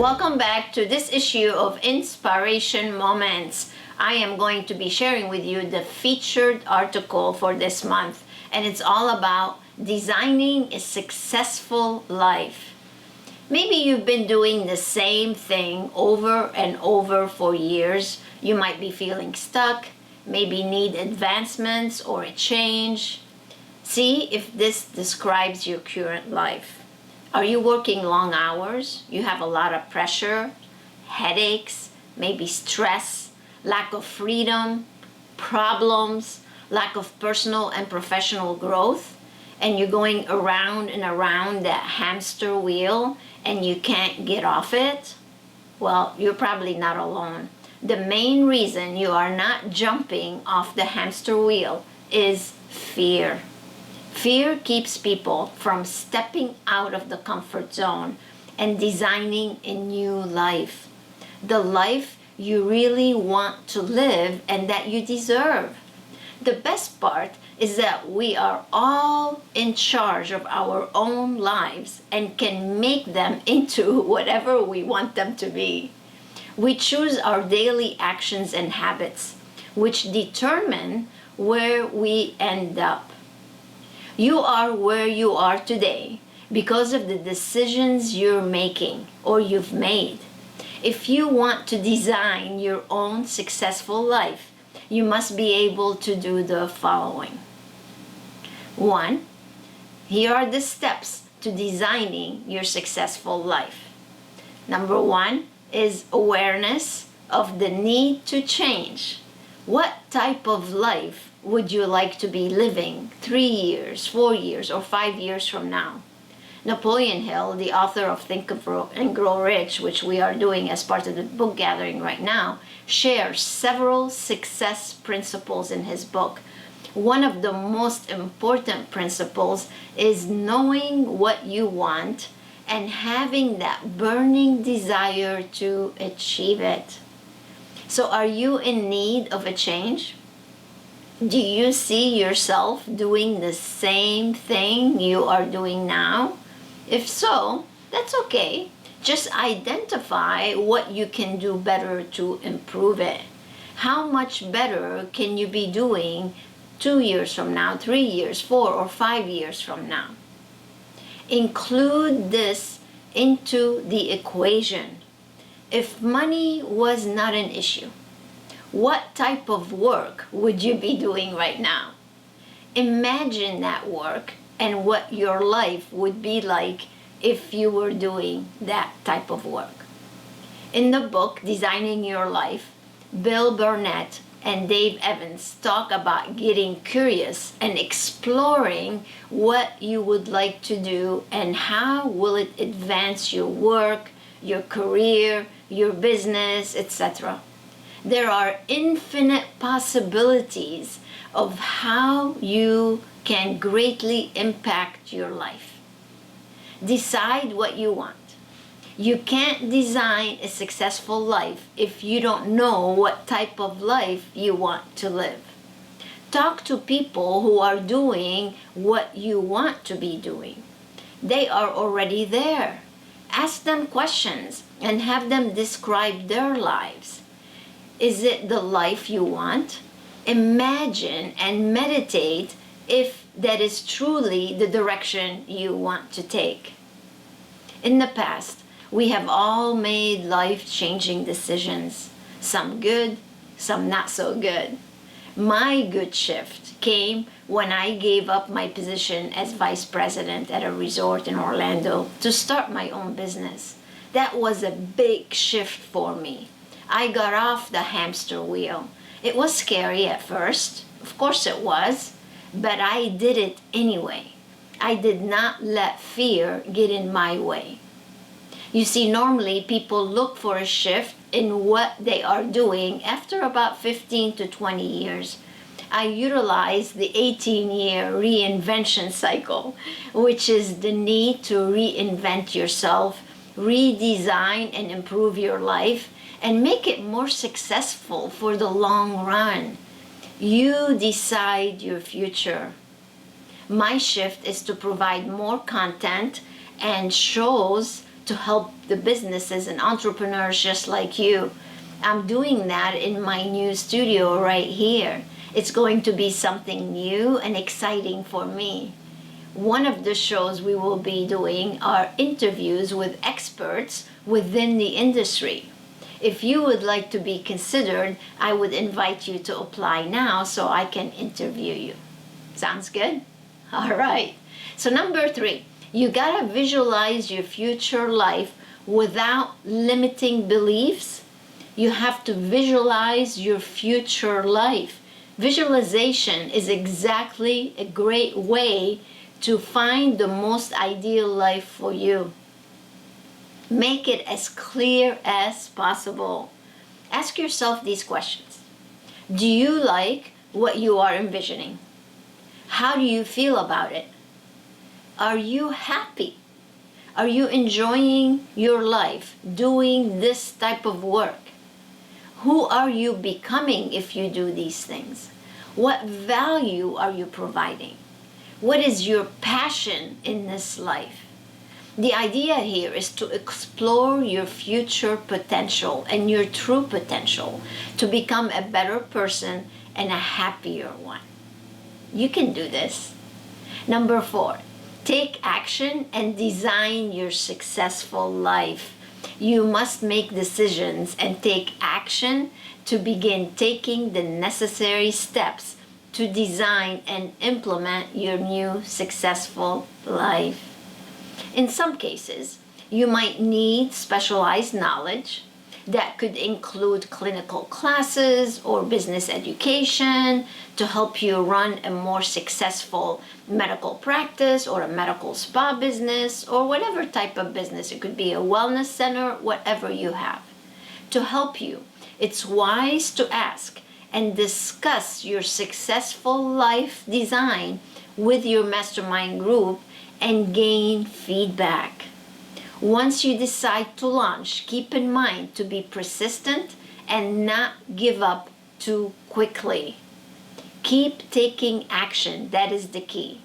Welcome back to this issue of InSPAration Moments. I am going to be sharing with you the featured article for this month, and it's all about designing a successful life. Maybe you've been doing the same thing over and over for years. You might be feeling stuck, maybe need advancements or a change. See if this describes your current life. Are you working long hours? You have a lot of pressure, headaches, maybe stress, lack of freedom, problems, lack of personal and professional growth, and you're going around and around that hamster wheel and you can't get off it? Well, you're probably not alone. The main reason you are not jumping off the hamster wheel is fear. Fear keeps people from stepping out of the comfort zone and designing a new life. The life you really want to live and that you deserve. The best part is that we are all in charge of our own lives and can make them into whatever we want them to be. We choose our daily actions and habits, which determine where we end up. You are where you are today because of the decisions you're making or you've made. If you want to design your own successful life, you must be able to do the following. 1. Here are the steps to designing your successful life. Number 1 is awareness of the need to change. What type of life would you like to be living 3 years, 4 years, or 5 years from now? Napoleon Hill, the author of Think and Grow Rich, which we are doing as part of the book gathering right now, shares several success principles in his book. One of the most important principles is knowing what you want and having that burning desire to achieve it. So are you in need of a change? Do you see yourself doing the same thing you are doing now? If so, that's okay. Just identify what you can do better to improve it. How much better can you be doing 2 years from now, 3 years, 4 or 5 years from now? Include this into the equation. If money was not an issue, what type of work would you be doing right now? Imagine that work and what your life would be like if you were doing that type of work. In the book, Designing Your Life, Bill Burnett and Dave Evans talk about getting curious and exploring what you would like to do and how will it advance your work, your career, your business, etc. There are infinite possibilities of how you can greatly impact your life. Decide what you want. You can't design a successful life if you don't know what type of life you want to live. Talk to people who are doing what you want to be doing. They are already there. Ask them questions and have them describe their lives. Is it the life you want? Imagine and meditate if that is truly the direction you want to take. In the past, we have all made life-changing decisions, some good, some not so good. My good shift came when I gave up my position as vice president at a resort in Orlando to start my own business. That was a big shift for me. I got off the hamster wheel. It was scary at first, of course it was, but I did it anyway. I did not let fear get in my way. You see, normally people look for a shift in what they are doing after about 15 to 20 years. I utilize the 18-year reinvention cycle, which is the need to reinvent yourself, redesign and improve your life, and make it more successful for the long run. You decide your future. My shift is to provide more content and shows to help the businesses and entrepreneurs just like you. I'm doing that in my new studio right here. It's going to be something new and exciting for me. One of the shows we will be doing are interviews with experts within the industry. If you would like to be considered, I would invite you to apply now so I can interview you. Sounds good? All right. So number 3, you gotta visualize your future life without limiting beliefs. You have to visualize your future life. Visualization is exactly a great way to find the most ideal life for you. Make it as clear as possible. Ask yourself these questions. Do you like what you are envisioning? How do you feel about it? Are you happy? Are you enjoying your life doing this type of work? Who are you becoming if you do these things? What value are you providing? What is your passion in this life? The idea here is to explore your future potential and your true potential to become a better person and a happier one. You can do this. Number 4, take action and design your successful life. You must make decisions and take action to begin taking the necessary steps to design and implement your new successful life. In some cases, you might need specialized knowledge that could include clinical classes or business education to help you run a more successful medical practice or a medical spa business or whatever type of business. It could be a wellness center, whatever you have. To help you, it's wise to ask and discuss your successful life design with your mastermind group and gain feedback. Once you decide to launch, keep in mind to be persistent and not give up too quickly. Keep taking action. That is the key.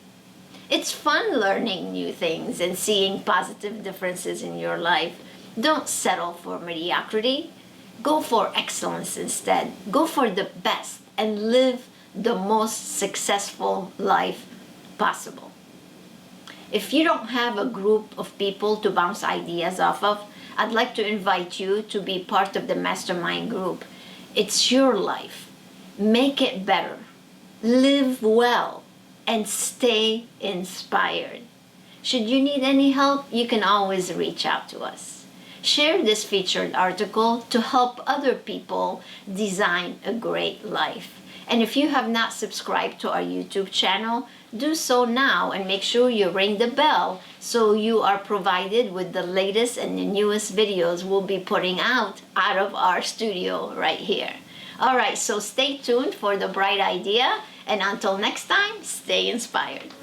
It's fun learning new things and seeing positive differences in your life. Don't settle for mediocrity. Go for excellence instead. Go for the best and live the most successful life possible. If you don't have a group of people to bounce ideas off of, I'd like to invite you to be part of the mastermind group. It's your life. Make it better. Live well and stay inspired. Should you need any help, you can always reach out to us. Share this featured article to help other people design a great life. And if you have not subscribed to our YouTube channel, do so now and make sure you ring the bell so you are provided with the latest and the newest videos we'll be putting out of our studio right here. All right, so stay tuned for the bright idea, and until next time, stay inspired.